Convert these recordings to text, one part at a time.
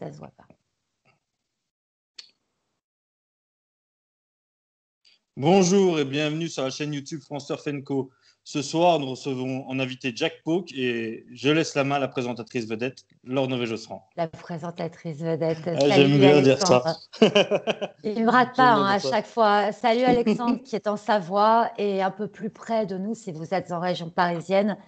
ça se voit pas. Bonjour et bienvenue sur la chaîne YouTube France Turf & Co. Ce soir, nous recevons en invité Jack Pauque et je laisse la main à la présentatrice vedette, Laure Nové-Josserand. La présentatrice vedette. J'aime Salut bien dire ça. Alexandre. Il ne me rate pas à chaque fois. Salut Alexandre qui est en Savoie et un peu plus près de nous si vous êtes en région parisienne.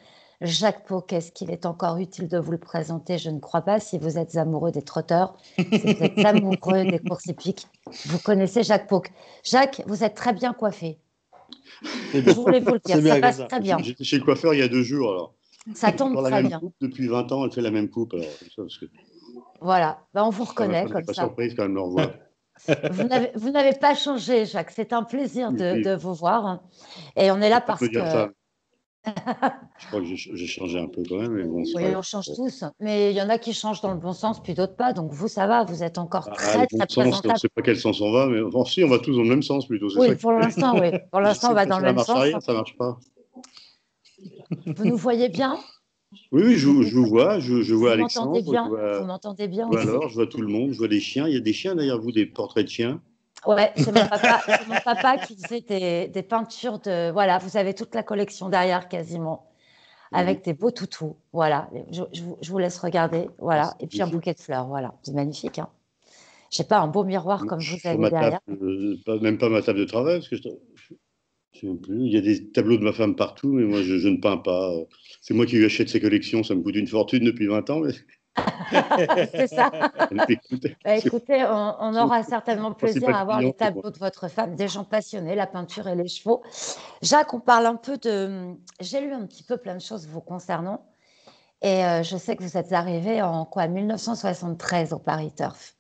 Jacques Pauque, est-ce qu'il est encore utile de vous le présenter? Je ne crois pas. Si vous êtes amoureux des trotteurs, si vous êtes amoureux des courses hippiques, vous connaissez Jacques Pauque. Jacques, vous êtes très bien coiffé. Je voulais vous le dire, ça passe très bien. J'étais chez le coiffeur il y a 2 jours. Alors. Ça tombe très bien. Coupe, depuis 20 ans, elle fait la même coupe. Alors, parce que... Voilà, ben, on vous reconnaît comme pas ça. Surprise quand elle me revoit. Vous n'avez pas changé, Jacques. C'est un plaisir de vous voir. Et on est là parce que... Je crois que j'ai changé un peu quand même. Mais bon, oui, on change tous. Mais il y en a qui changent dans le bon sens, puis d'autres pas. Donc vous, ça va, vous êtes encore très présentable. On ne sait pas quel sens on va, mais bon, si, on va tous dans le même sens plutôt. Oui, ça pour l'instant, oui. Pour l'instant, on va dans le même sens. Arrière, ça ne marche pas. Vous nous voyez bien? Oui, je vous vois. Je vois Alexandre. Vous m'entendez bien aussi. Alors, je vois tout le monde. Je vois des chiens. Il y a des chiens derrière vous, des portraits de chiens. Ouais, c'est mon papa qui faisait des peintures de... Voilà, vous avez toute la collection derrière quasiment, avec des beaux toutous. Voilà, je vous laisse regarder. Voilà, et puis un bouquet de fleurs. Voilà, c'est magnifique. Hein. Je sais pas, un beau miroir comme vous avez derrière. Même pas ma table de travail, parce que je sais plus. Il y a des tableaux de ma femme partout, mais moi, je ne peins pas. C'est moi qui lui achète ses collections. Ça me coûte une fortune depuis 20 ans. Mais... c'est ça. Écoutez, on aura certainement plaisir à voir les tableaux de votre femme, des gens passionnés, la peinture et les chevaux. Jacques, on parle un peu de... J'ai lu un petit peu plein de choses vous concernant. Et je sais que vous êtes arrivé en 1973 au Paris Turf.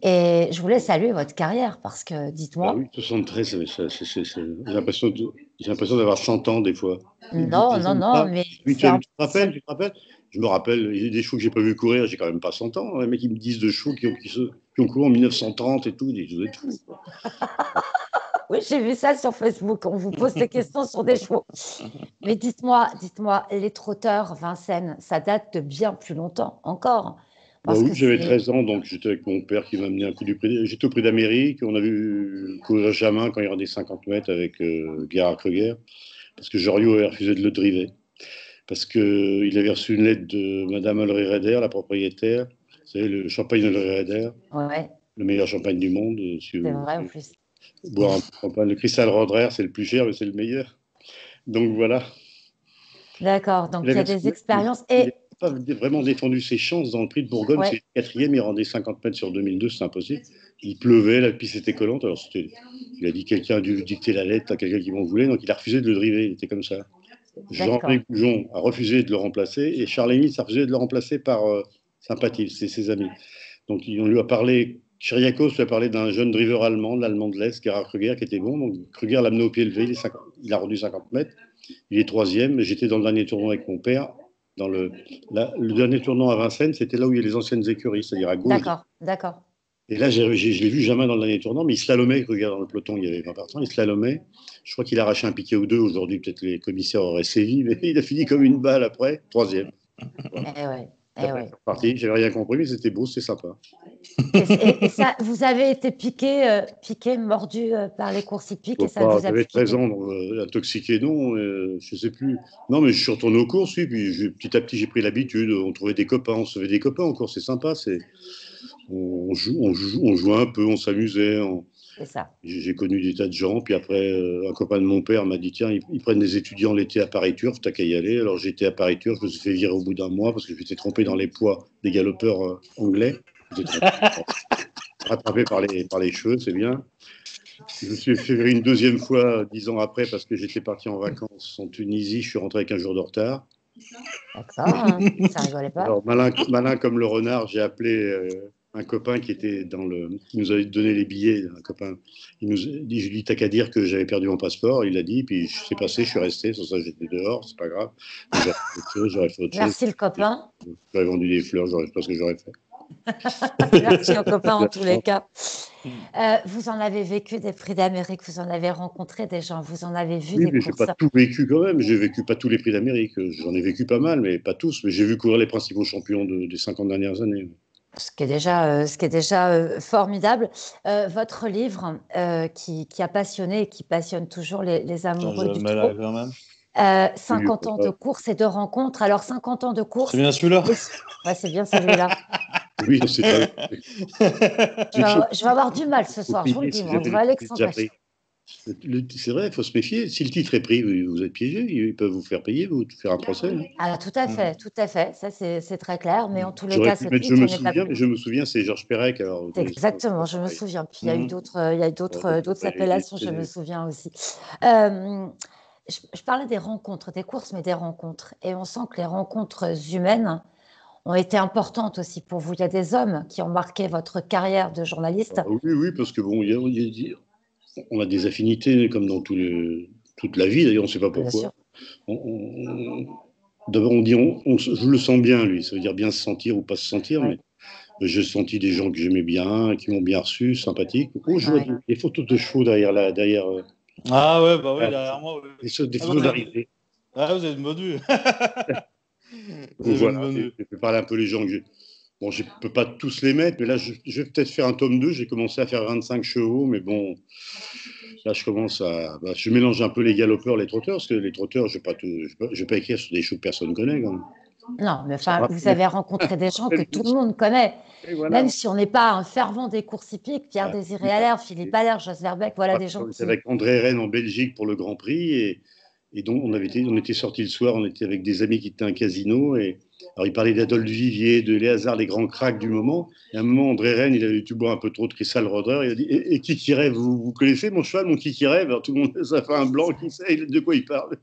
Et je voulais saluer votre carrière parce que, dites-moi... oui, 73, j'ai l'impression d'avoir 100 ans des fois. Non, mais... Tu te rappelles? Je me rappelle, il y a des chevaux que j'ai pas vu courir, j'ai quand même pas 100 ans. Les mecs, ils me disent de chevaux qui ont couru en 1930 et tout, vous êtes fous. Oui, j'ai vu ça sur Facebook. On vous pose des questions sur des chevaux. Mais dites-moi, les trotteurs, Vincennes, ça date de bien plus longtemps encore. Oui, j'avais 13 ans, donc j'étais avec mon père qui m'a amené un coup du prix. J'étais au Prix d'Amérique, on a vu courir Jamin quand il rendait 50 mètres avec Gerhard Krüger, parce que Joriot avait refusé de le driver. Parce qu'il avait reçu une lettre de Madame Ulrich-Raeder, la propriétaire. Vous savez, le champagne Ulrich-Raeder, le meilleur champagne du monde. C'est vrai, en plus. Boire un champagne. Le Cristal Roderer, c'est le plus cher, mais c'est le meilleur. Donc voilà. D'accord, donc il y a des expériences. Il n'a pas vraiment défendu ses chances dans le prix de Bourgogne. Ouais. C'est le 4e, il rendait 50 mètres sur 2002, c'est impossible. Il pleuvait, la piste était collante. Alors il a dit quelqu'un a dû dicter la lettre à quelqu'un qui m'en voulait, donc il a refusé de le driver. Il était comme ça. Jean-Henri Goujon a refusé de le remplacer et Charles Émile a refusé de le remplacer par sympathie, c'est ses amis. Donc on lui a parlé, Chiriakos lui a parlé d'un jeune driver allemand, l'allemand de l'Est, Gerhard Krüger, qui était bon. Donc Krüger l'a amené au pied levé, il a rendu 50 mètres. Il est 3e. J'étais dans le dernier tournoi avec mon père. Dans le dernier tournoi à Vincennes, c'était là où il y a les anciennes écuries, c'est-à-dire à gauche. D'accord. Et là, je l'ai vu jamais dans le dernier tournant, mais il slalomait, regarde dans le peloton, il y avait 20 partants, il slalomait. Je crois qu'il a arraché un piquet ou deux. Aujourd'hui, peut-être les commissaires auraient sévi, mais il a fini comme une balle après, 3e. Voilà. Parti, j'avais rien compris, mais c'était beau, c'était sympa. Et ça, vous avez été piqué, mordu par les courses hippiques et ça vous a J'avais 13 ans, intoxiqué, non, je sais plus. Non, mais je suis retourné aux courses, oui, puis petit à petit, j'ai pris l'habitude. On trouvait des copains, on se faisait des copains en course, c'est sympa. On jouait un peu, on s'amusait. C'est ça. J'ai connu des tas de gens. Puis après, un copain de mon père m'a dit tiens, ils prennent des étudiants l'été à Paris Turf, t'as qu'à y aller. Alors j'étais à Paris Turf, je me suis fait virer au bout d'un mois parce que je m'étais trompé dans les poids des galopeurs anglais. J'étais rattrapé par les cheveux, c'est bien. Je me suis fait virer une 2e fois 10 ans après parce que j'étais parti en vacances en Tunisie. Je suis rentré avec un jour de retard. D'accord, ça rigolait pas. Alors malin comme le renard, j'ai appelé un copain qui nous avait donné les billets, un copain. Il nous a dit, je lui ai dit, t'as qu'à dire que j'avais perdu mon passeport. Il l'a dit, puis c'est passé, je suis resté. Sur ça, j'étais dehors, c'est pas grave. J'aurais fait autre chose. Merci le copain. J'aurais vendu des fleurs, je sais pas ce que j'aurais fait. Merci au copain en tous les cas. Vous en avez vécu des prix d'Amérique, vous en avez rencontré des gens, vous en avez vu des courses. Oui, mais j'ai pas tout vécu quand même. J'ai vécu pas tous les prix d'Amérique. J'en ai vécu pas mal, mais pas tous. Mais j'ai vu courir les principaux champions des 50 dernières années. Ce qui est déjà formidable. Votre livre qui a passionné et qui passionne toujours les Attends, amoureux je le du mets là trot, quand même. 50 ans de course et de rencontres. Alors, 50 ans de C'est course, bien celui-là. oui, ouais, c'est bien celui-là. Oui, on sait pas. Je vais avoir du mal ce Faut soir, je vous le payer dis, si moi, jamais on le va à titre est déjà l'excentrage. pris. C'est vrai, il faut se méfier. Si le titre est pris, vous êtes piégé. Ils peuvent vous faire payer, vous faire un procès, hein. Ah, tout à fait, ça c'est très clair, mais en tous les J'aurais cas, pu ce mettre Je titre me n'est pas souviens, mais pris. je me souviens, c'est Georges Perec. Alors, c'est pas Exactement, je me pareil. souviens. Puis Mhm. il y a eu Bon, d'autres ouais, appellations, je me souviens aussi. Euh, je parlais des rencontres, des courses, mais des rencontres. Et on sent que les rencontres humaines ont été importantes aussi pour vous. Il y a des hommes qui ont marqué votre carrière de journaliste, oui, oui, parce que bon, on a des affinités comme dans toute la vie. D'ailleurs, on ne sait pas bien pourquoi. sûr. D'abord, on dit, je le sens bien, lui. Ça veut dire bien se sentir ou pas se sentir, Oui, mais j'ai senti des gens que j'aimais bien, qui m'ont bien reçu, sympathiques. Oh, je vois oui. des photos de chevaux derrière Ah ouais, bah oui, là, derrière moi. Oui. des Ah, bah, photos d'arrivée. vous avez une bonne vue. Vous Donc avez une voilà, bonne vue. je peux parler un peu les gens que j'ai. Bon, je ne peux pas tous les mettre, mais là, je vais peut-être faire un tome 2. J'ai commencé à faire 25 chevaux, mais bon, là, je mélange un peu les galopeurs, les trotteurs, parce que les trotteurs, je vais pas écrire sur des chevaux que personne ne connaît, quand même. Non, mais Ça enfin, me vous rappelle avez rencontré des gens que les tout le monde connaît, Et même voilà. si on n'est pas un fervent des courses hippiques. Pierre Ah, Désiré oui, bah, Allaire, Philippe Allaire, Jos Verbeek, voilà des gens on était qui. avec André Rennes en Belgique pour le Grand Prix et donc on était sortis le soir, on était avec des amis qui étaient à un casino et alors il parlait d'Adolphe Vivier, de Léazard, les grands cracks du moment. Et à un moment, André Rennes, il avait tout boire un peu trop de Crystal Roder. Il a dit et qui rêve, vous connaissez mon cheval, mon qui rêve. Alors tout le monde, ça fait un blanc qui sait de quoi il parle.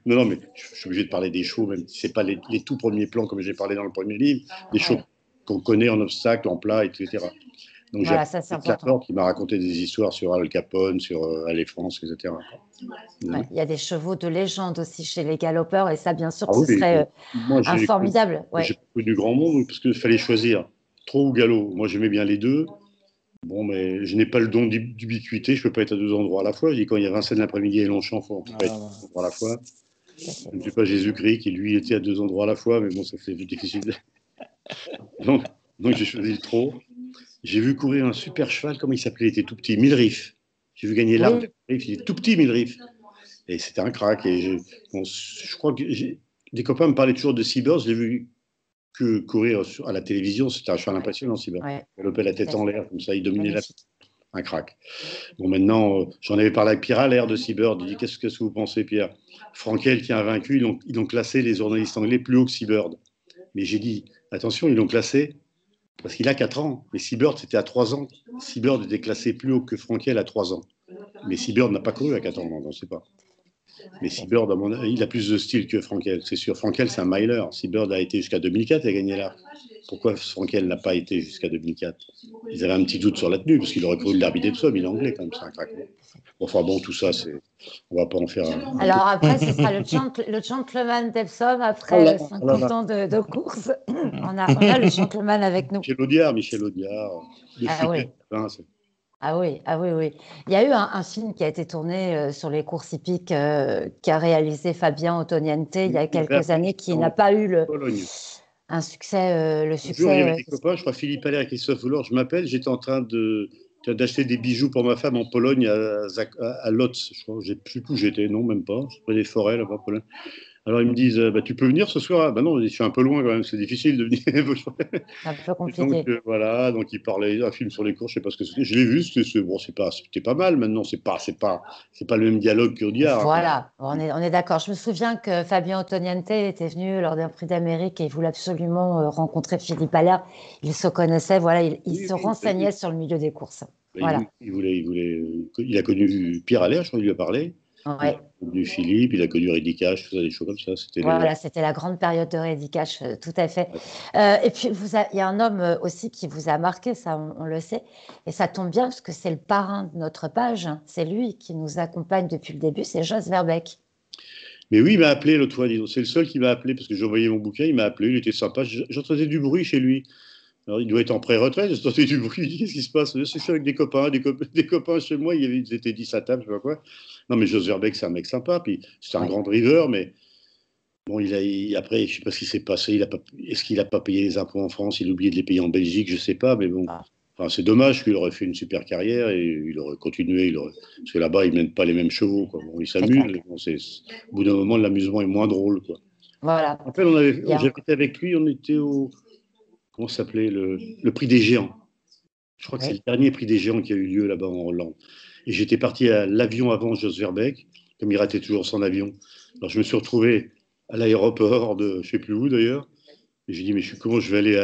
Non, non, mais je suis obligé de parler des chevaux, même si c'est pas les tout premiers plans comme j'ai parlé dans le premier livre, des chevaux Ouais, qu'on connaît en obstacle, en plat, etc. Donc j'ai voilà, ça c'est appelé important. Clapper qui m'a raconté des histoires sur Al Capone, sur Allez France, etc. Ouais, il y a des chevaux de légende aussi chez les galopeurs, et ça, bien sûr, Ah que ce oui, serait moi un formidable. j'ai Ouais. pas connu du grand monde parce qu'il fallait choisir trop ou galop. Moi j'aimais bien les deux. Bon, mais je n'ai pas le don d'ubiquité, je peux pas être à deux endroits à la fois. Je dis quand il y a Vincennes l'après-midi et Longchamp, on peut pas être à Ah, deux endroits à la fois. Tout à fait. Je ne suis pas Jésus-Christ qui lui était à deux endroits à la fois, mais bon, ça fait difficile. Donc, donc j'ai choisi le trot. J'ai vu courir un super cheval, comment il s'appelait? Il était tout petit, Milrif. J'ai vu gagner l'arc de Oui, Milrif, il est tout petit, Milrif. Et c'était un crack. Et bon, je crois que des copains me parlaient toujours de Seabird. Je l'ai vu que courir à la télévision. C'était un cheval impressionnant, Seabird. ouais, Il galopait la tout tête à en fait. l'air, comme ça, il dominait Magnifique. un crack. Bon, maintenant, j'en avais parlé avec Pierre Allaire de Seabird. Il dit qu'est-ce que vous pensez, Pierre? Frankel qui a vaincu, ils ont classé les journalistes anglais plus haut que Seabird. Mais j'ai dit attention, ils l'ont classé parce qu'il a 4 ans. Mais Seabird, c'était à 3 ans. Seabird était classé plus haut que Frankel à 3 ans. Mais Seabird n'a pas couru à 4 ans, on ne sait pas. Mais Tout à fait. Seabird, il a plus de style que Frankel, c'est sûr. Frankel, c'est un miler. Seabird a été jusqu'à 2004 et a gagné l'arc. Pourquoi Frankel n'a pas été jusqu'à 2004? Ils avaient un petit doute sur la tenue, parce qu'il aurait couru le derby des Psoms, il est anglais quand même, c'est un crack. Enfin bon, tout ça, on va pas en faire un Alors après, ce sera le gentleman d'Epsom Oh là, après oh là 50 là. ans de course. On a le gentleman avec nous. Michel Audiard, de Ah Funès. oui. Hein, Ah oui, ah oui, oui. Il y a eu un film qui a été tourné sur les courses hippiques qu'a réalisé Fabien Ottoniente il y a il avait quelques appelé, années, c'était qui n'a en pas eu Pologne. un succès, le Un jour, il y avait succès. des copains, je crois Philippe Allaire et Christophe Houlard, je m'appelle, j'étais en train d'acheter des bijoux pour ma femme en Pologne, à Lodz, je crois. Je ne sais plus où j'étais, non, même pas. Je près des forêts là-bas, en Pologne. Alors ils me disent, bah, tu peux venir ce soir? Ah, bah non, je suis un peu loin quand même, c'est difficile de venir. C'est un peu Et donc compliqué. voilà, donc il parlait un film sur les courses, je sais pas ce que c'était. Je l'ai vu, bon, c'était pas mal. Maintenant, c'est pas le même dialogue qu'Audiard, hein. Voilà, on est d'accord. Je me souviens que Fabien Ottoniente était venu lors d'un prix d'Amérique et il voulait absolument rencontrer Philippe Allaire. Il se connaissait, voilà, il Oui, se oui, bah renseignait oui. sur le milieu des courses. Il, Voilà. il a connu Pierre Allaire, je crois qu'il lui a parlé. Il a Ouais. connu Philippe, il a connu Reddy Cash, tout ça, des choses comme ça. C'était les. Voilà, c'était la grande période de Reddy Cash, tout à fait. Et puis, il y a un homme aussi qui vous a marqué, ça, on le sait. Et ça tombe bien parce que c'est le parrain de notre page. C'est lui qui nous accompagne depuis le début, c'est Jos Verbeek. Mais oui, il m'a appelé l'autre fois, dis donc. C'est le seul qui m'a appelé parce que j'ai envoyé mon bouquin, il m'a appelé, il était sympa. J'entendais du bruit chez lui. Alors, il doit être en pré-retraite, j'entendais du bruit. Il dit, qu'est-ce qui se passe? Je suis avec des copains, des copains chez moi, ils étaient 10 à table, je sais pas quoi. Non, mais Jos Verbeek, c'est un mec sympa, puis c'est un Ouais. grand driver, mais Bon, après, je ne sais pas ce qui s'est passé. Est-ce qu'il n'a pas payé les impôts en France? Il a oublié de les payer en Belgique, je ne sais pas. Mais bon, Ah, enfin, c'est dommage qu'il aurait fait une super carrière et il aurait continué. Parce que là-bas, ils ne mènent pas les mêmes chevaux, quoi. Bon, ils c'est s'amusent. clair. Mais bon, au bout d'un moment, l'amusement est moins drôle, quoi. Voilà. En fait, Il y a j'avais été avec lui, on était au. Comment ça s'appelait le prix des géants. Je crois que c'est oui. le dernier prix des géants qui a eu lieu là-bas en Hollande. Et j'étais parti à l'avion avant Jos Verbeek, comme il ratait toujours son avion. Alors je me suis retrouvé à l'aéroport de, je ne sais plus où d'ailleurs, et j'ai dit, mais comment je vais aller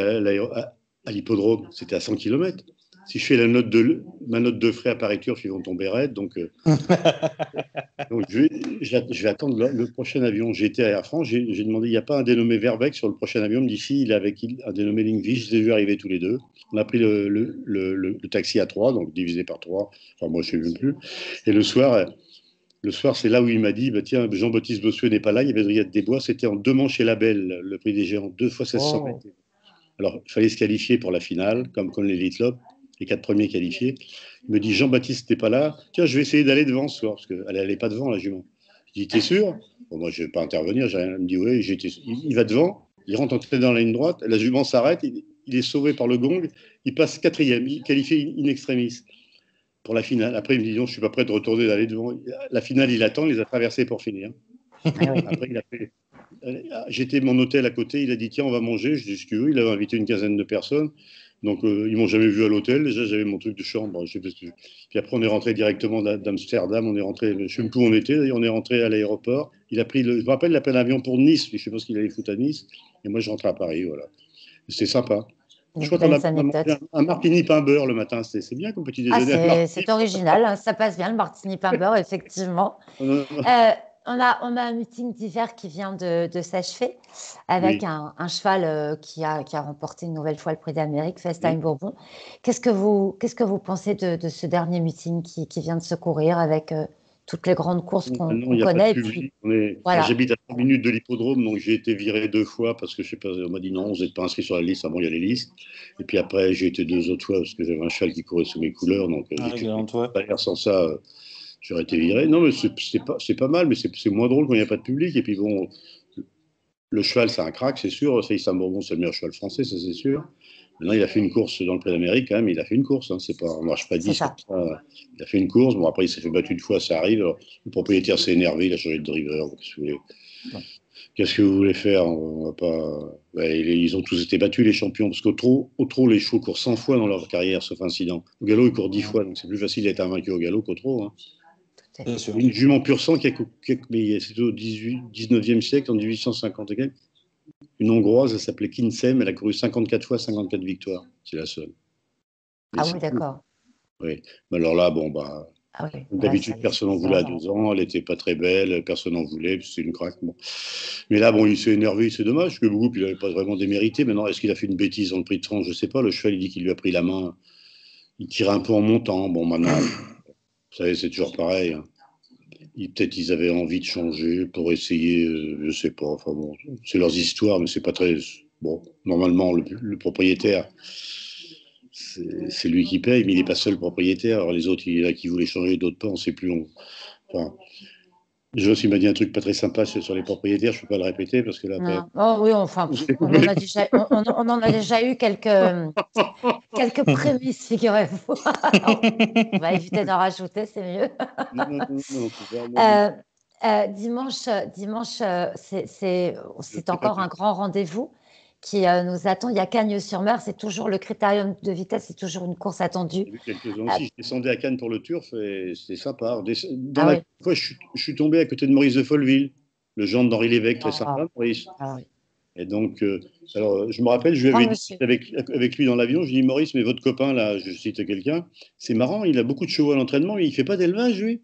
à l'hippodrome? C'était à 100 km. Si je fais ma note de frais à Paris-Turf, ils vont tomber raide. Donc je vais attendre le prochain avion. J'ai été à Air France, j'ai demandé, il n'y a pas un dénommé Verbeek sur le prochain avion? Il me dit, si, il est avec un dénommé Lingvich, je les ai vus arriver tous les deux. On a pris le taxi à trois, donc divisé par trois. Enfin, moi, je ne sais même plus. Et le soir, c'est là où il m'a dit, bah, tiens, Jean-Baptiste Bossuet n'est pas là, il y avait Driette Desbois, c'était en 2 manches et la belle, le prix des géants, 2 fois 1600 mètres. Oh. Alors, il fallait se qualifier pour la finale, comme l'Elite Lopp, les 4 premiers qualifiés. Il me dit, Jean-Baptiste n'était pas là, tiens, je vais essayer d'aller devant ce soir, parce qu'elle n'allait pas devant, la jument. Je dis, t'es sûr? Bon, moi, je ne vais pas intervenir, j'ai rien. Il me dit, oui, il va devant, il rentre en tête dans la ligne droite, la jument s'arrête, il est sauvé par le gong, il passe quatrième, il qualifie in extremis pour la finale. Après, il me dit, non, je ne suis pas prêt de retourner d'aller devant. La finale, il attend, il les a traversés pour finir. Ah oui. Après, j'étais mon hôtel à côté, il a dit, tiens, on va manger. Je dis, ce que tu veux. Il avait invité une quinzaine de personnes. Donc, ils m'ont jamais vu à l'hôtel. Déjà, j'avais mon truc de chambre. Puis après, on est rentré directement d'Amsterdam. On est rentré, je ne sais plus où on était. On est rentré à l'aéroport. Je me rappelle, il a pris l'avion pour Nice. Je ne sais pas ce qu'il allait foutre à Nice. Et moi, je rentrais à Paris. Voilà. C'était sympa. Je Des crois qu'on a belles mangé anecdotes. un martini pain beurre le matin. C'est bien comme petit Ah, déjeuner. Un martini. c'est original, hein, ça passe bien, le martini pain beurre, effectivement. Euh, on a un meeting d'hiver qui vient de s'achever avec Oui. un cheval qui a remporté une nouvelle fois le prix d'Amérique, Festime Oui. Bourbon. Qu'est-ce que vous pensez de ce dernier meeting qui vient de se courir avec toutes les grandes courses qu'on Maintenant, il n'y a pas de connaît? Et puis, public. Moi, voilà. j'habite à 3 minutes de l'hippodrome, donc j'ai été viré 2 fois parce que je sais pas, on m'a dit non, vous n'êtes pas inscrit sur la liste. Ah bon, il y a les listes. Et puis après, j'ai été 2 autres fois parce que j'avais un cheval qui courait sous mes couleurs, donc Ah, j'ai Galantois. pas l'air sans ça, j'aurais été viré. Non, mais c'est pas mal, mais c'est moins drôle quand il n'y a pas de public. Et puis bon, le cheval, c'est un crack, c'est sûr. Félix Bourbon, c'est le meilleur cheval français, ça c'est sûr. Maintenant, il a fait une course dans le Prix d'Amérique, quand même. Il a fait une course. Hein. C'est pas, on ne marche pas C'est 10 comme ça. ça. Il a fait une course. Bon, après, il s'est fait battre une fois, ça arrive. Alors, le propriétaire s'est énervé, il a changé de driver. Qu'est-ce que vous voulez faire? On va pas. Ouais, ils ont tous été battus, les champions. Parce au trot, les chevaux courent 100 fois dans leur carrière, sauf incident. Au galop, ils courent 10 fois. Donc, c'est plus facile d'être invaincu au galop qu'au trot. Hein. Tout à Bien fait. sûr. Une jument pur sang mais c'était au 19e siècle, en 1850 et quelques. Une Hongroise, elle s'appelait Kinsem, elle a couru 54 fois, 54 victoires. C'est la seule. Mais Ah c'est oui, tout. d'accord. Oui. Mais alors là, bon, bah, Ah oui, ouais, d'habitude, personne n'en c'est voulait à vraiment. 2 ans. Elle n'était pas très belle, personne n'en voulait, c'était une craque. Bon. Mais là, bon, il s'est énervé, c'est dommage, parce que Bougoup, il n'avait pas vraiment démérité. Maintenant, est-ce qu'il a fait une bêtise dans le prix de France? Je ne sais pas. Le cheval, il dit qu'il lui a pris la main. Il tirait un peu en montant. Bon, maintenant, vous savez, c'est toujours pareil. Hein. Peut-être ils avaient envie de changer pour essayer, je ne sais pas. Enfin bon, c'est leurs histoires, mais c'est pas très. Bon, normalement, le propriétaire, c'est lui qui paye, mais il n'est pas seul propriétaire. Alors les autres, il y en a qui voulaient changer, d'autres pas, on ne sait plus. Enfin, Joss, il m'a dit un truc pas très sympa sur les propriétaires, je ne peux pas le répéter parce que là, après. Non. Oh oui, enfin, on en a déjà eu quelques prémices, figurez-vous. On va éviter d'en rajouter, c'est mieux. Non, non, non, non, c'est pas moi. Euh, dimanche, Je c'est sais pas encore un grand rendez-vous qui nous attend. Il y a Cagnes-sur-Mer, c'est toujours le critérium de vitesse, c'est toujours une course attendue. J'ai vu quelques-uns Euh, aussi. Je descendais à Cannes pour le turf et c'était sympa. Alors, dans ah la oui. fois, je suis tombé à côté de Maurice de Folleville, le gendre d'Henri Lévesque, très Ah, sympa, Maurice. ah oui. Et donc, je me rappelle, je lui Grand avais dit monsieur. avec lui dans l'avion, je lui ai dit, Maurice, mais votre copain, là, je cite quelqu'un, c'est marrant, il a beaucoup de chevaux à l'entraînement, mais il ne fait pas d'élevage, lui.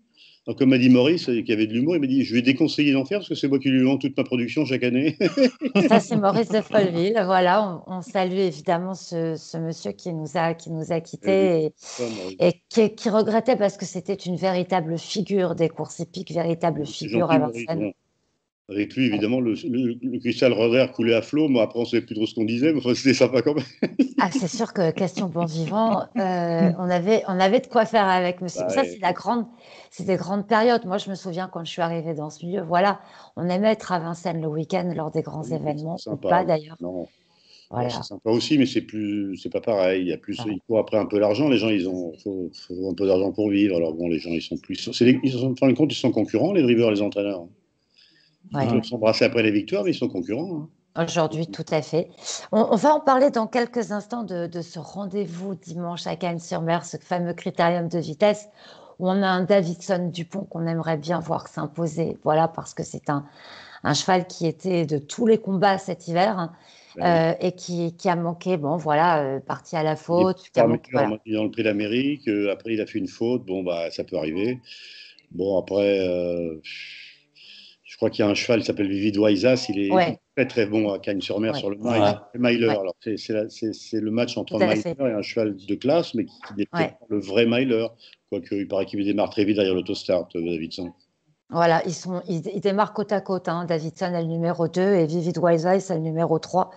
Donc, comme m'a dit Maurice, qui avait de l'humour, il m'a dit, je vais déconseiller d'en faire parce que c'est moi qui lui vends toute ma production chaque année. Ça, c'est Maurice de Folleville. Voilà, on salue évidemment ce monsieur qui nous a quittés Pas Maurice. et qui regrettait parce que c'était une véritable figure des courses hippiques, véritable C'est figure gentil, à Maurice. Vincennes. Bon, Avec lui, évidemment, le cristal Roder coulait à flot. Moi, après, on ne savait plus trop ce qu'on disait, mais enfin, c'était sympa quand même. Ah, c'est sûr que question bon vivant, on avait de quoi faire avec monsieur. Bah, Ça, c'est des grandes périodes. Moi, je me souviens quand je suis arrivée dans ce milieu, voilà, on aimait être à Vincennes le week-end lors des grands oui, c'est événements, ou sympa. pas d'ailleurs. Non. Bon, c'est Voilà. sympa aussi, mais c'est pas pareil. Il faut après un peu d'argent. Les gens, faut un peu d'argent pour vivre. Alors bon, les gens, ils sont plus, ils se rendent compte, ils sont concurrents, les drivers, les entraîneurs. Ils Ouais. peuvent s'embrasser après les victoires, mais ils sont concurrents. Hein. Aujourd'hui, tout à fait. On va en parler dans quelques instants de ce rendez-vous dimanche à Cagnes-sur-Mer, ce fameux critérium de vitesse, où on a un Davidson Dupont qu'on aimerait bien voir s'imposer. Voilà, parce que c'est un cheval qui était de tous les combats cet hiver, hein, Ben oui. et qui a manqué, bon, voilà, parti à la Il est faute, qui a pas manqué, meilleur voilà. dans le prix d'Amérique. Après, il a fait une faute. Bon, bah, ça peut arriver. Bon, après, je crois qu'il y a un cheval qui s'appelle Vivid Waisas. Il est Ouais, très, très bon à Cagnes-sur-Mer ouais, sur le Ouais. mile. Miler. ouais, Alors, c'est le match tout entre à un Miler fait. et un cheval de classe, mais qui n'est peut-être Ouais. pas le vrai Miler. Quoique, il paraît qu'il démarre très vite derrière l'autostart, Davidson. Voilà, ils démarrent côte à côte, hein. Davidson est le numéro 2 et Vivid Wise c'est le numéro 3.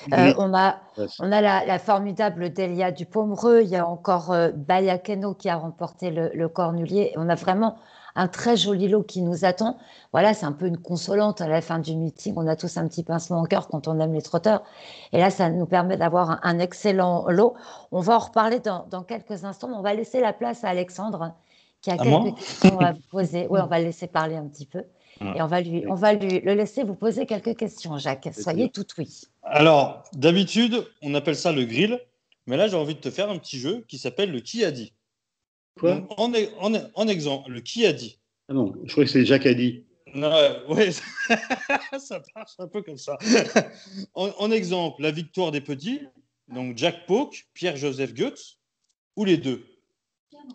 Lui, On a, ouais, on a la formidable Delia Dupomereux, il y a encore Bayakeno qui a remporté le Cornulier. On a vraiment un très joli lot qui nous attend. Voilà, c'est un peu une consolante à la fin du meeting. On a tous un petit pincement au cœur quand on aime les trotteurs. Et là, ça nous permet d'avoir un excellent lot. On va en reparler dans quelques instants, mais on va laisser la place à Alexandre qui a À quelques moi? questions à vous poser. Oui, on va le laisser parler un petit peu. Ouais. Et on va le laisser vous poser quelques questions, Jacques. Soyez tout oui. Alors, d'habitude, on appelle ça le grill, mais là, j'ai envie de te faire un petit jeu qui s'appelle le qui a dit. quoi? Donc, en exemple, le qui a dit. Ah non, je crois que c'est Jacques Addy. Non, ouais, ça marche un peu comme ça. En exemple, la victoire des petits, donc Jack Pauque, Pierre-Joseph Goetz, ou les deux.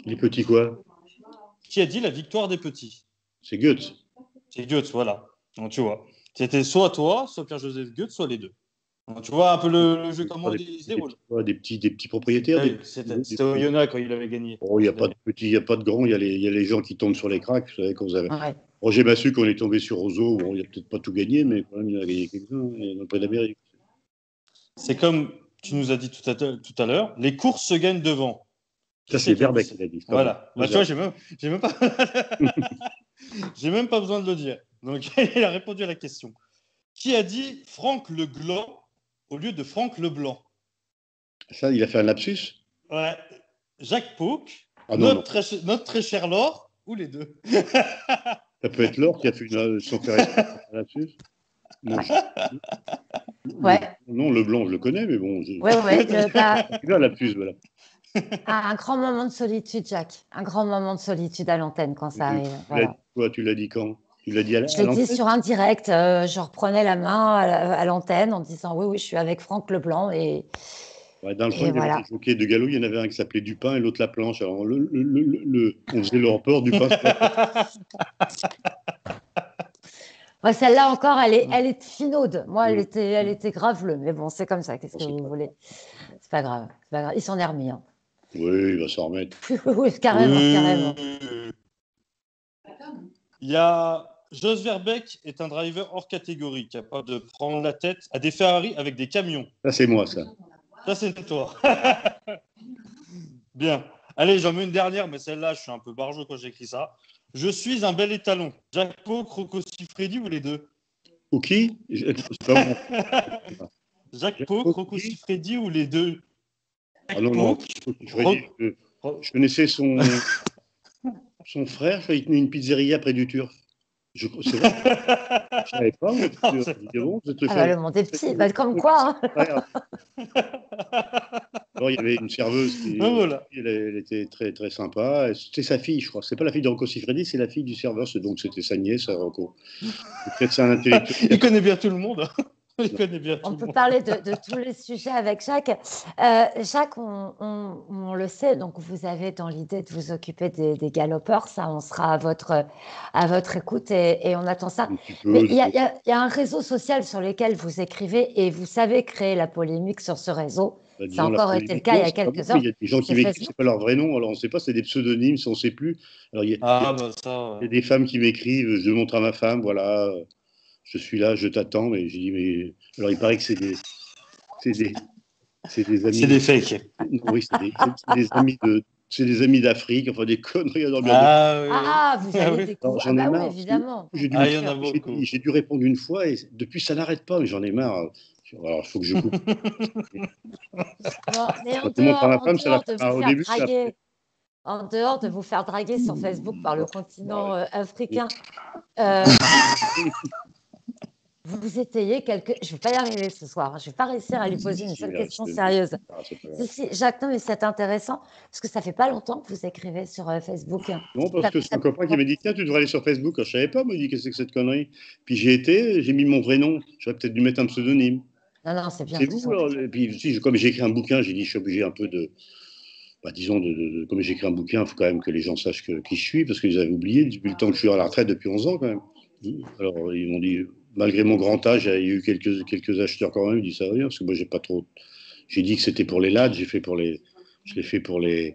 Les petits quoi? Qui a dit la victoire des petits? C'est Goetz. C'est Goetz, voilà. Donc, tu vois, c'était soit toi, soit Pierre-Joseph Goetz, soit les deux. Donc, tu vois un peu le jeu, comment il se déroule. Des petits propriétaires. C'était au Yona quand il avait gagné. Oh, il n'y a pas de petits, il n'y a pas de grands. Il y a les gens qui tombent sur les cracks. Vous savez, quand vous avez... Ouais. Roger Massu, quand on est tombé sur Roseau, bon, il n'a peut-être pas tout gagné, mais quand même, il a gagné quelques-uns dans le Prix d'Amérique. C'est comme tu nous as dit tout à l'heure, les courses se gagnent devant. Ça, c'est Verbeek qui l'a dit. Voilà. Bah, tu vois, j'ai même pas... j'ai même pas besoin de le dire. Donc, il a répondu à la question. Qui a dit Franck Le Gland au lieu de Franck Leblanc? Ça, il a fait un lapsus. Ouais. Jacques Pauque, Ah, non, notre très cher Laure, ou les deux? Ça peut être Laure qui a fait son frère un lapsus. Non, Ouais. non, Leblanc, je le connais, mais bon. Ouais. Il a un lapsus, voilà. Un grand moment de solitude, Jacques. Un grand moment de solitude à l'antenne quand ça arrive. Voilà. Tu l'as dit quand? Tu l'as dit à Je l'ai dit sur un direct. Je reprenais la main à l'antenne en disant oui, je suis avec Franck Leblanc. Ouais, dans le coin, il y avait des jockeys de galop. Il y en avait un qui s'appelait Dupin et l'autre La Planche. Alors, on faisait le report Dupin. Ouais, celle-là encore, elle est finaude. Moi, elle était graveleux. Mais bon, c'est comme ça. Qu'est-ce que vous voulez? C'est pas grave. Il s'en est remis. Hein. Oui, il va s'en remettre. Oui, carrément. Il y a Jos Verbeek est un driver hors catégorie, capable de prendre la tête à des Ferrari avec des camions. Ça, c'est moi, ça. Ça, c'est toi. Bien. Allez, j'en mets une dernière, mais celle-là, je suis un peu barjot quand j'écris ça. Je suis un bel étalon. Jacques Pauque, Rocco Siffredi ou les deux? Ou qui? Jacques Pauque, Rocco Siffredi ou les deux? Ah non. Je connaissais son frère, il tenait une pizzeria près du Turf. C'est vrai. Je savais pas. Le monde est petit, comme quoi. Hein. Alors, il y avait une serveuse qui elle était très, très sympa. C'était sa fille, je crois. C'est pas la fille de Rocco Siffredi, c'est la fille du serveur. Donc, c'était sa nièce, Rocco. Peut-être c'est un intellectuel. Il connaît bien tout le monde. On peut parler de tous les sujets avec Jacques. Jacques, on le sait, donc vous avez dans l'idée de vous occuper des galopeurs. Ça, on sera à votre écoute et on attend ça. Mais il y a un réseau social sur lequel vous écrivez et vous savez créer la polymique sur ce réseau. Ça a encore été le cas il y a quelques heures. Il y a des gens qui m'écrivent, c'est pas leur vrai nom, alors on ne sait pas, c'est des pseudonymes, on ne sait plus. Alors, il y a des femmes qui m'écrivent, je le montre à ma femme, voilà. je suis là, je t'attends. Mais j'ai dit, mais. Alors, il paraît que c'est des amis. C'est des fakes. Oui, c'est des amis de. C'est des amis d'Afrique, enfin des conneries à dormir. Ah oui. Ah, vous Ah allez oui. découvrir. J'en ai Oui, marre. évidemment. J'ai dû, Ah, il y en a beaucoup. j'ai dû répondre une fois et depuis ça n'arrête pas, mais j'en ai marre. Alors il faut que je coupe. Non, mais Tout le monde par ma femme, ça l'a en dehors fait de marrer vous au faire début. Mais après, draguer, en dehors de vous faire draguer sur Facebook par le continent africain, euh, vous étayez quelque. Je ne vais pas y arriver ce soir. Je ne vais pas réussir à lui poser une seule question sérieuse. Si, Jacques, non, mais c'est intéressant parce que ça fait pas longtemps que vous écrivez sur Facebook. non, parce que c'est un copain qui m'a dit tiens, tu devrais aller sur Facebook. Alors, je savais pas, il m'a dit qu'est-ce que c'est que cette connerie. Puis j'ai été, j'ai mis mon vrai nom. J'aurais peut-être dû mettre un pseudonyme. Non, non, c'est bien. C'est vous alors, et puis si, comme j'ai écrit un bouquin, j'ai dit je suis obligé un peu de. Bah, disons, comme j'ai écrit un bouquin, il faut quand même que les gens sachent qui je suis, parce qu'ils avaient oublié depuis le temps que je suis à la retraite depuis 11 ans quand même. Alors ils m'ont dit, malgré mon grand âge, il y a eu quelques acheteurs quand même, ils disent ça va bien, parce que moi j'ai pas trop. J'ai dit que c'était pour les LAD, je l'ai fait pour la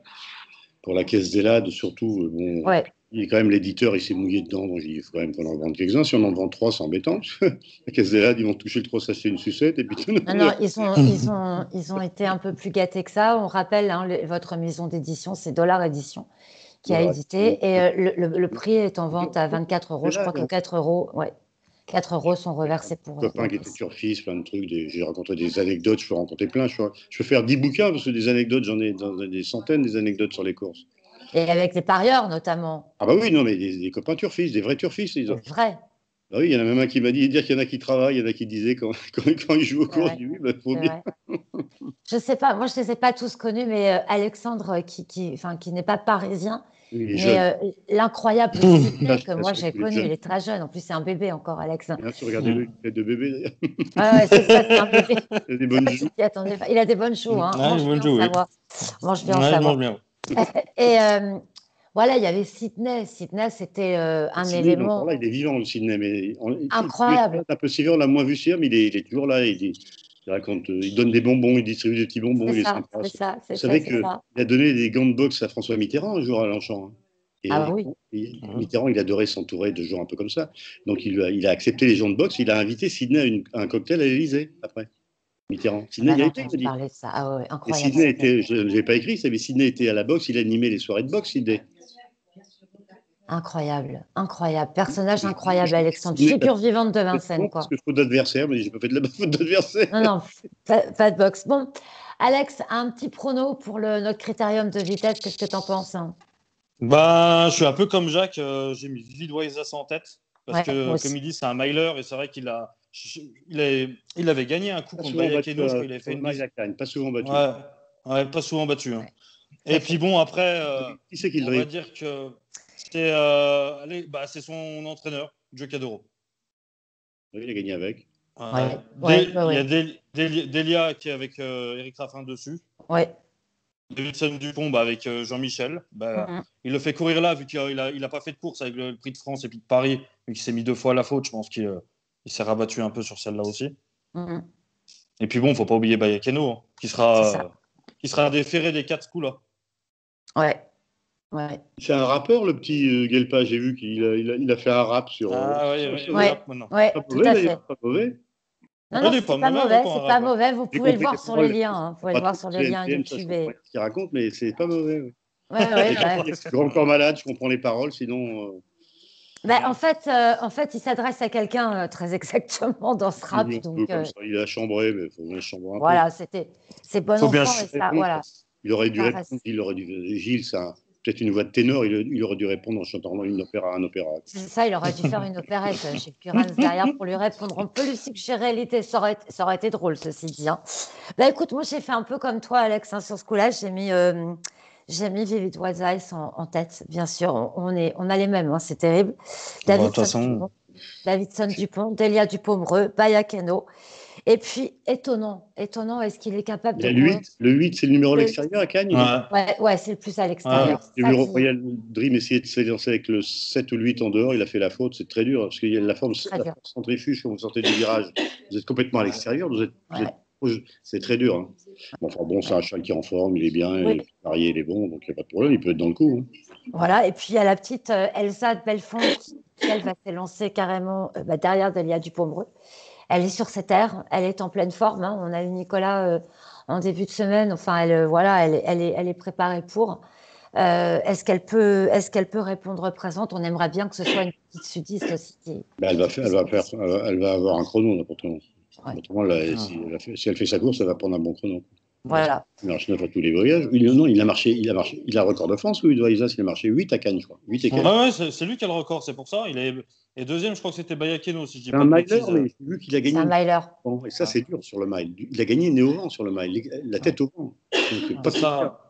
caisse des LAD, surtout. Bon, Ouais. il y a quand même l'éditeur, il s'est mouillé dedans, donc j'ai dit, il faut quand même qu'on en vende quelques-uns. Si on en vend 3, c'est embêtant. La caisse des LAD, ils vont toucher le 3, s'acheter une sucette, et puis tout. Non, non, ils ont été un peu plus gâtés que ça. On rappelle, hein, votre maison d'édition, c'est Dollar Édition qui a édité. Et le prix est en vente à 24 euros. Je crois que 4 euros, ouais, 4 euros sont reversés pour. Copain qui était turfiste, plein de trucs. J'ai rencontré des anecdotes, je peux raconter plein. Je peux faire 10 bouquins, parce que des anecdotes, j'en ai des centaines, des anecdotes sur les courses. Et avec les parieurs, notamment. Ah bah oui, non, mais des copains turfistes, des vrais turfistes. C'est vrai. Ah oui, il y en a même un qui m'a dit dire qu'il y en a qui travaillent, il y en a qui disaient quand ils jouent aux courses, oui, bah, faut bien. Je sais pas, moi je ne les ai pas tous connus, mais Alexandre, qui n'est pas parisien, mais l'incroyable Sydney que moi j'ai connu, il est très jeune. En plus, c'est un bébé encore, Alex. Bien sûr, regardez-le, il est de bébé d'ailleurs. Ouais, c'est ça, c'est un bébé. Il a des bonnes joues. Il a des bonnes joues, hein. Ah, Mange bien en savoir. Mange bien en savoir. Et voilà, il y avait Sydney. Sydney, c'était un élément. Là, il est vivant, le Sydney, mais incroyable. Un peu si on l'a moins vu hier, mais il est toujours là. Il raconte, il donne des bonbons, il distribue des petits bonbons. C'est ça. Vous savez qu'il a donné des gants de boxe à François Mitterrand un jour à Longchamp. Hein. Et Mitterrand, il adorait s'entourer de gens un peu comme ça. Donc, il a accepté les gens de boxe. Il a invité Sydney à un cocktail à l'Élysée après. Mitterrand. Sydney, il a été, dit. De ça. Ah ouais, incroyable. Et Sydney était, je n'ai pas écrit ça, mais Sydney était à la boxe. Il animait les soirées de boxe, Sydney. Incroyable. Personnage incroyable, Alexandre. Figure vivante de Vincennes, quoi. Parce que faute d'adversaire, mais j'ai pas fait de la faute d'adversaire. Non, pas de boxe. Bon, Alex, un petit prono pour notre critérium de vitesse. Qu'est-ce que tu en penses, hein? Bah, je suis un peu comme Jacques. J'ai mis Vidwaiza en tête. Parce que, comme il dit, c'est un miler. Et c'est vrai qu'il avait gagné un coup contre Bayakeno. Il avait fait une pas souvent battu. Ouais, pas souvent battu. Hein. Et puis bon, après, qui c'est qui on va dire que c'est son entraîneur, Joe Cadoro. Oui, il a gagné avec. Il y a Delia qui est avec Eric Raffin dessus. Ouais. Davidson Dupont avec Jean-Michel. Il le fait courir là, vu qu'il n'a pas fait de course avec le Prix de France et puis de Paris, vu qu'il s'est mis 2 fois à la faute. Je pense qu'il s'est rabattu un peu sur celle-là aussi. Et puis bon, il ne faut pas oublier Bayakeno, hein, qui sera déféré des 4 coups là. Ouais. C'est un rappeur, le petit Guelpa. J'ai vu qu'il a fait un rap sur. Pas mauvais. Non, c'est pas mauvais. Vous pouvez le voir sur les liens. Vous pouvez le voir sur les liens YouTube. Ce qu'il raconte, mais c'est pas mauvais. Je suis encore malade, je comprends les paroles, sinon. En fait, il s'adresse à quelqu'un très exactement dans ce rap. Donc, il a chambré, mais il faut bien chambrer un peu. Voilà, c'est bon enfant. Et ça, voilà. Il aurait dû répondre. Gilles, ça. Peut-être une voix de ténor, il aurait dû répondre en chantant un opéra. C'est ça, il aurait dû faire une opérette chez Curans derrière pour lui répondre. On peut lui suggérer l'idée, ça aurait été drôle, ceci dit. Hein. Écoute, moi j'ai fait un peu comme toi, Alex, hein, sur ce coup-là. J'ai mis Vivid Wise Eyes en tête, bien sûr. On a les mêmes, hein, c'est terrible. Davidson Dupont, Delia Dupont-Breux, Bayakeno. Et puis, étonnant, est-ce qu'il est capable de. Le 8, c'est le numéro à l'extérieur à Cagnes. Ouais, c'est le plus à l'extérieur. Le Royal Dream essayait de s'élancer avec le 7 ou le 8 en dehors, il a fait la faute, c'est très dur, parce qu'il y a la forme centrifuge quand vous sortez du virage. Vous êtes complètement à l'extérieur, c'est très dur. Hein. C'est un cheval qui est en forme, il est bien, il est varié, il est bon, donc il n'y a pas de problème, il peut être dans le coup. Hein. Voilà, et puis il y a la petite Elsa de Belfond elle va s'élancer carrément derrière Delia Dupont-Breux. Elle est sur ses terres, elle est en pleine forme. Hein. On a eu Nicolas en début de semaine. Enfin, elle est préparée pour. Est-ce qu'elle peut répondre présente? On aimerait bien que ce soit une petite sudiste aussi. Elle va avoir un chrono, n'importe quoi. Autrement, si elle fait sa course, elle va prendre un bon chrono. Voilà. Il marche 9 à tous les voyages. Il a marché. Il a le record de France, Louis Doisas, il a marché 8 à Cannes, je crois. 8 et Cannes. Ouais, c'est lui qui a le record, c'est pour ça. Et deuxième, je crois que c'était Bayakeno, si je dis pas de bêtises. C'est un miler, mais j'ai vu qu'il a gagné. C'est un miler. Bon, et ça, c'est dur sur le mile. Il a gagné nez au vent sur le mile, la tête au vent. Donc, pas ça.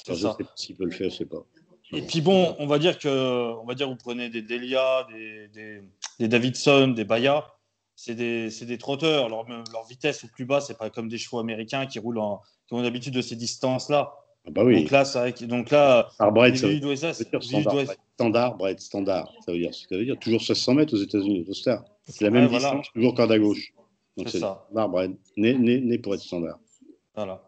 Je sais pas s'il peut le faire, je sais pas. Et puis bon, on va dire vous prenez des Delia, des Davidson, des Baya, c'est des trotteurs. Leur vitesse au plus bas, c'est pas comme des chevaux américains qui ont l'habitude de ces distances-là. Ah bah oui. Donc là, c'est vrai que standard, ça veut dire toujours 1600 mètres aux États-Unis, au Star. C'est la même distance, toujours corde à gauche. Donc c'est ça. Standard, Brett, né pour être standard. Voilà.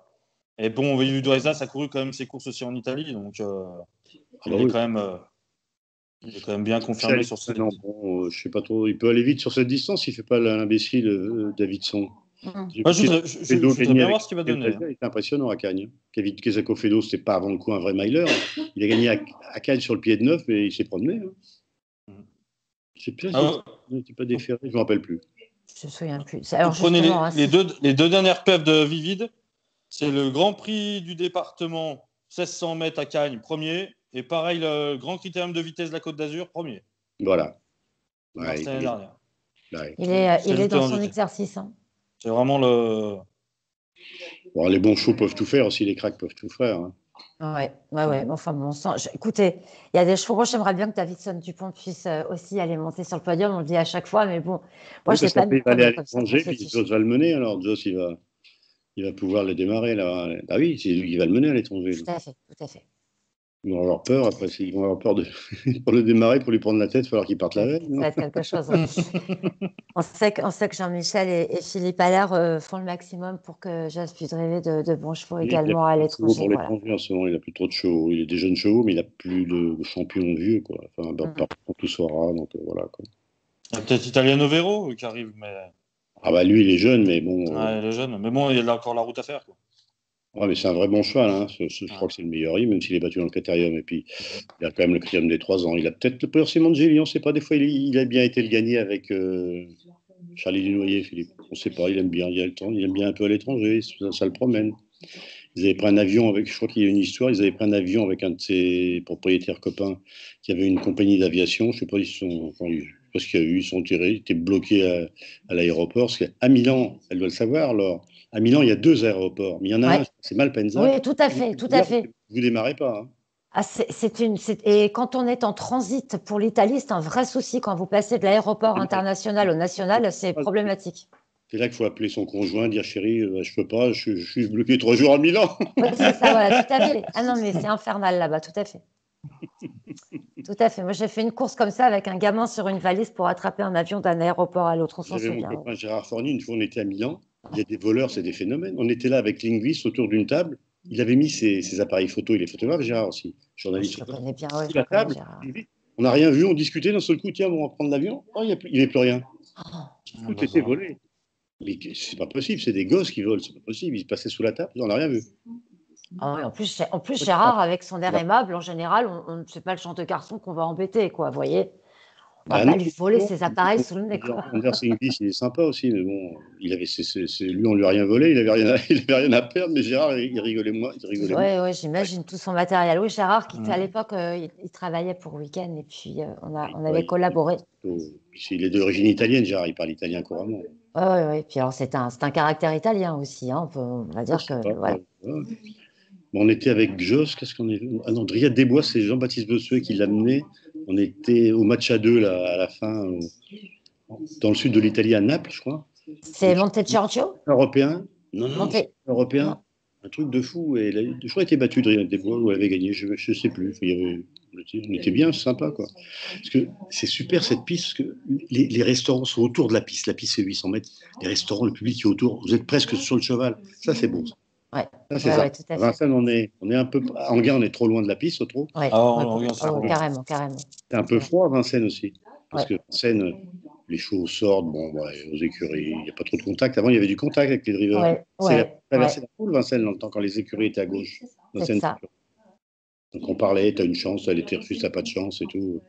Et bon, Doisas a couru quand même ses courses aussi en Italie, donc il est quand même bien confirmé sur ce. Non, bon, je sais pas trop. Il peut aller vite sur cette distance. Il fait pas l'imbécile Davidson. Je voudrais bien voir ce qu'il va donner. Il était impressionnant à Cagnes. Kezako Fedo, c'était pas avant le coup un vrai miler. Il a gagné à Cagnes sur le pied de 9 et il s'est promené. Je sais plus, il n'était pas déféré, je ne me rappelle plus. Je me souviens plus. Alors, prenez les deux dernières PEF de Vivide. C'est le Grand Prix du département 1600 mètres à Cagnes, premier. Et pareil, le Grand Critérium de vitesse de la Côte d'Azur, premier. Voilà. Ouais, l'année dernière. Il est dans son exercice. Hein. C'est vraiment le. Bon, les bons chevaux peuvent tout faire aussi, les cracks peuvent tout faire. Hein. Ouais. Enfin, bon sang. Écoutez, il y a des chevaux. J'aimerais bien que Davidson Dupont puisse aussi aller monter sur le podium. On le dit à chaque fois, mais bon. Moi, je n'ai pas mis. Il va aller à l'étranger, puis Joss va le mener. Alors, Joss, il va pouvoir le démarrer là. Ah oui, c'est lui qui va le mener à l'étranger. Tout à fait. Ils vont avoir peur, après, ils vont avoir peur pour le démarrer, pour lui prendre la tête, il va falloir qu'il parte la veille. Ça va être quelque chose. Hein. on sait que Jean-Michel et Philippe Allaire font le maximum pour que Joss puisse rêver de bons chevaux également à l'étranger. Pour l'étranger en ce moment, il n'a plus trop de chevaux. Il a des jeunes chevaux, mais il n'a plus de champions vieux. Quoi. Enfin, tout sera, donc voilà. Quoi. Il y a peut-être Italiano Vero qui arrive, mais. Ah bah lui, il est jeune, mais bon. Il est jeune, mais bon, il a encore la route à faire. Quoi. Ouais, mais c'est un vrai bon cheval. Hein. Je crois que c'est le meilleur, même s'il est battu dans le critérium. Et puis, il a quand même le critérium des 3 ans. Il a peut-être le peur, c'est Mangeli, on ne sait pas. Des fois, il a bien été le gagner avec Charlie Dunoyer, Philippe. On ne sait pas, il aime bien. Il aime bien un peu à l'étranger, ça le promène. Ils avaient pris un avion avec, je crois qu'il y a une histoire, ils avaient pris un avion avec un de ses propriétaires copains qui avait une compagnie d'aviation. Je ne sais pas, je sais pas ce qu'il y a eu, ils sont tirés, ils étaient bloqués à l'aéroport. Parce qu'à Milan, elle doit le savoir, alors. À Milan, il y a 2 aéroports, mais il y en a un, c'est Malpensa. Oui, tout à fait. Vous ne démarrez pas. Hein. Et quand on est en transit pour l'Italie, c'est un vrai souci. Quand vous passez de l'aéroport international au national, c'est problématique. C'est là qu'il faut appeler son conjoint, dire chérie, je ne peux pas, je suis bloqué 3 jours à Milan. Oui, c'est ça, voilà, tout à fait. Ah non, mais c'est infernal là-bas, tout à fait. Tout à fait. Moi, j'ai fait une course comme ça avec un gamin sur une valise pour attraper un avion d'un aéroport à l'autre. On s'en souvient. Mon copain Gérard Forny, une fois, on était à Milan. Il y a des voleurs, c'est des phénomènes. On était là avec Lingvis autour d'une table. Il avait mis ses appareils photo. Il est photographe, Gérard aussi, journaliste. Je connais bien, oui. La table, on n'a rien vu, on discutait d'un seul coup. Tiens, on va prendre l'avion. Oh, il n'y avait plus rien. Tout était volé. Mais c'est pas possible, c'est des gosses qui volent, c'est pas possible. Ils se passaient sous la table, on n'a rien vu. Ah oui, en plus, Gérard, avec son air aimable, en général, c'est pas le genre de garçon qu'on va embêter, quoi, vous voyez. On va pas lui voler ses appareils sous le nez, quoi. Anders Inglis, il est sympa aussi, mais bon, lui, on lui a rien volé, il avait rien à perdre, mais Gérard, il rigolait moins. Oui, j'imagine tout son matériel. Oui, Gérard, qui à l'époque, il travaillait pour Week-end, et puis on avait collaboré. Il est d'origine italienne, Gérard, il parle italien couramment. Oui, puis alors c'est un caractère italien aussi, hein. On va dire que. Voilà. Bon, on était avec Joss, qu'est-ce qu'on est. Ah non, Dryade Desbois, c'est Jean-Baptiste Bossuet qui l'a mené. On était au match à 2 là, à la fin, dans le sud de l'Italie, à Naples, je crois. C'est Montegiorgio Européen. Non, européen. Non. Un truc de fou. Et je crois qu'il était battu, Dryade Desbois, ou elle avait gagné, je ne sais plus. On était bien, c'est sympa, quoi. Parce que c'est super cette piste, parce que les restaurants sont autour de la piste. La piste, c'est 800 mètres. Les restaurants, le public est autour. Vous êtes presque sur le cheval. Ça, c'est beau. Ouais. Ça, c'est ça. À Vincennes, on est un peu. Enghien, on est trop loin de la piste, trop. Ouais. Carrément. C'est un peu froid à Vincennes aussi. Parce que Vincennes, les chevaux sortent, aux écuries, il n'y a pas trop de contact. Avant, il y avait du contact avec les drivers. C'est traverser la poule, Vincennes, dans le temps, quand les écuries étaient à gauche. C'est ça. Donc on parlait, tu as une chance, elle était refusée, tu n'as pas de chance et tout.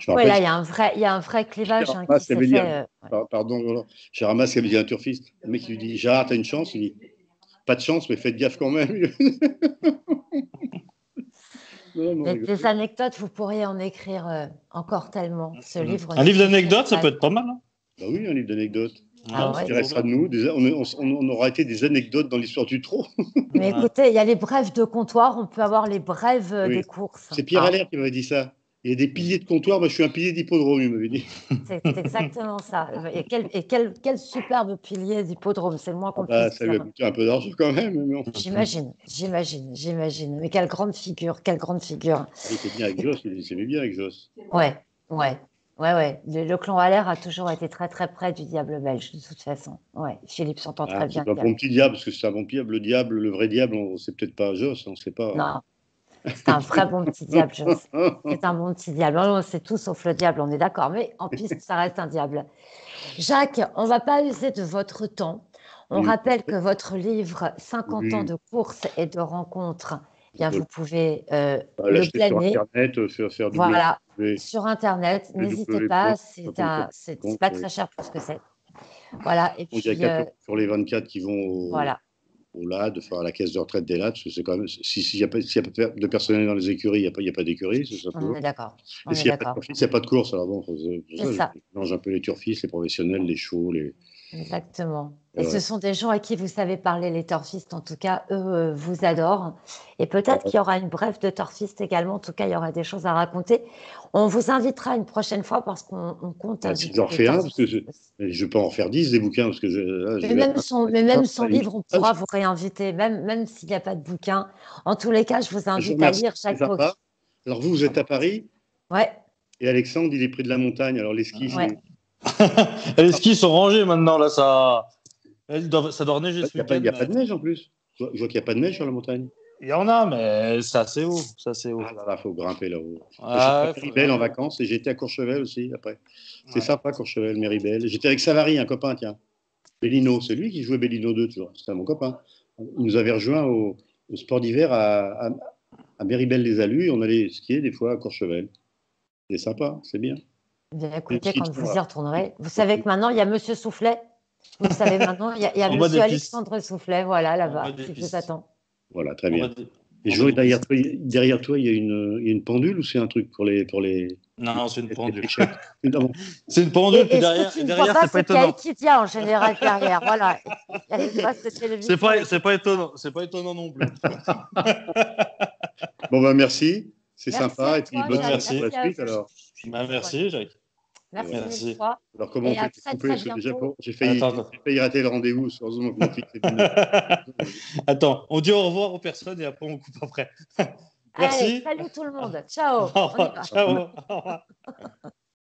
Oui, là, il y a un vrai clivage qui s'est fait. Pardon, Gérard qui avait dit à un turfiste, le mec il lui dit, Gérard, tu as une chance? Il dit, pas de chance, mais faites gaffe quand même. Des anecdotes, vous pourriez en écrire encore tellement. Ce livre. Un livre d'anecdotes, ça peut être pas mal. Hein. Bah oui, un livre d'anecdotes. Ce qui restera de nous. On aura été des anecdotes dans l'histoire du trot. Mais écoutez, il y a les brèves de comptoir, on peut avoir les brèves des courses. C'est Pierre Allaire qui m'avait dit ça. Il y a des piliers de comptoir, moi je suis un pilier d'hippodrome, il m'avait dit. C'est exactement ça. Et quel superbe pilier d'hippodrome, c'est le moins qu'on puisse dire. Ça lui a coûté un peu d'argent quand même. J'imagine. Mais quelle grande figure. Il était bien avec Joss, il s'aimait bien avec Joss. Ouais. Le clan Allaire a toujours été très très près du diable belge, de toute façon. Ouais, Philippe s'entend très bien. C'est un bon petit diable, parce que c'est un bon diable. Le diable, le vrai diable, c'est peut-être pas Joss, on ne sait pas. Non. C'est un vrai bon petit diable, Joss. C'est un bon petit diable. Non, c'est tout sauf le diable, on est d'accord. Mais en piste, ça reste un diable. Jacques, on ne va pas user de votre temps. On rappelle que votre livre 50 ans de course et de rencontres, vous pouvez le planer. Sur Internet, faire voilà, sur Internet. N'hésitez pas, c'est pas très cher pour ce que c'est. Voilà. Et puis, il y a 4 sur les 24 qui vont au LAD, à la caisse de retraite des LAD, parce que c'est quand même, s'il n'y a pas de personnel dans les écuries, il n'y a pas d'écurie, c'est ça. On est d'accord. Et s'il n'y a pas de turfiste, il n'y a pas de course. Alors bon, je mélange un peu les turfistes, les professionnels, les chevaux, Exactement. Et ce sont des gens à qui vous savez parler, les turfistes, en tout cas, eux vous adorent. Et peut-être qu'il y aura une brève de turfiste également, en tout cas, il y aura des choses à raconter. On vous invitera une prochaine fois parce qu'on compte si j'en fais un, parce que je peux en faire 10 des bouquins. Parce que même son livre, on pourra vous réinviter, même s'il n'y a pas de bouquin. En tous les cas, je vous invite à lire chaque fois. Alors vous êtes à Paris. Ouais. Et Alexandre, il est près de la montagne. Alors les skis, les skis sont rangés maintenant, là, ça doit neiger ce week-end. Il n'y a pas de neige en plus. Je vois qu'il n'y a pas de neige sur la montagne. Il y en a, mais c'est assez haut. Ah là là, il faut grimper là-haut. J'étais à Méribel en vacances et j'étais à Courchevel aussi après. C'est sympa, Courchevel, Méribel. J'étais avec Savary, un copain, tiens. Bellino, c'est lui qui jouait Bellino 2 toujours. C'était mon copain. Il nous avait rejoint au sport d'hiver à Méribel-les-Alus et on allait skier des fois à Courchevel. C'est sympa, c'est bien. Bien, écoutez, quand vous y retournerez, vous savez que maintenant, il y a Monsieur Soufflet. Vous savez maintenant, il y a Monsieur Alexandre Soufflet, voilà, là-bas, qui vous attend. Voilà, très bien. Et je vois derrière toi, il y a une pendule ou c'est un truc pour les... Non, c'est une pendule. C'est une pendule, puis derrière, c'est pas étonnant. Il y a en général derrière, voilà. C'est pas étonnant non plus. Bon, merci. C'est sympa. Et puis, bonne merci pour la suite, alors. Merci, Jacques. Merci. Alors, comment on fait couper? J'ai failli rater le rendez-vous. Heureusement que mon fils est venu. Attends, on dit au revoir aux personnes et après on coupe après. Merci. Allez, salut tout le monde. Ciao. Ciao. Au revoir.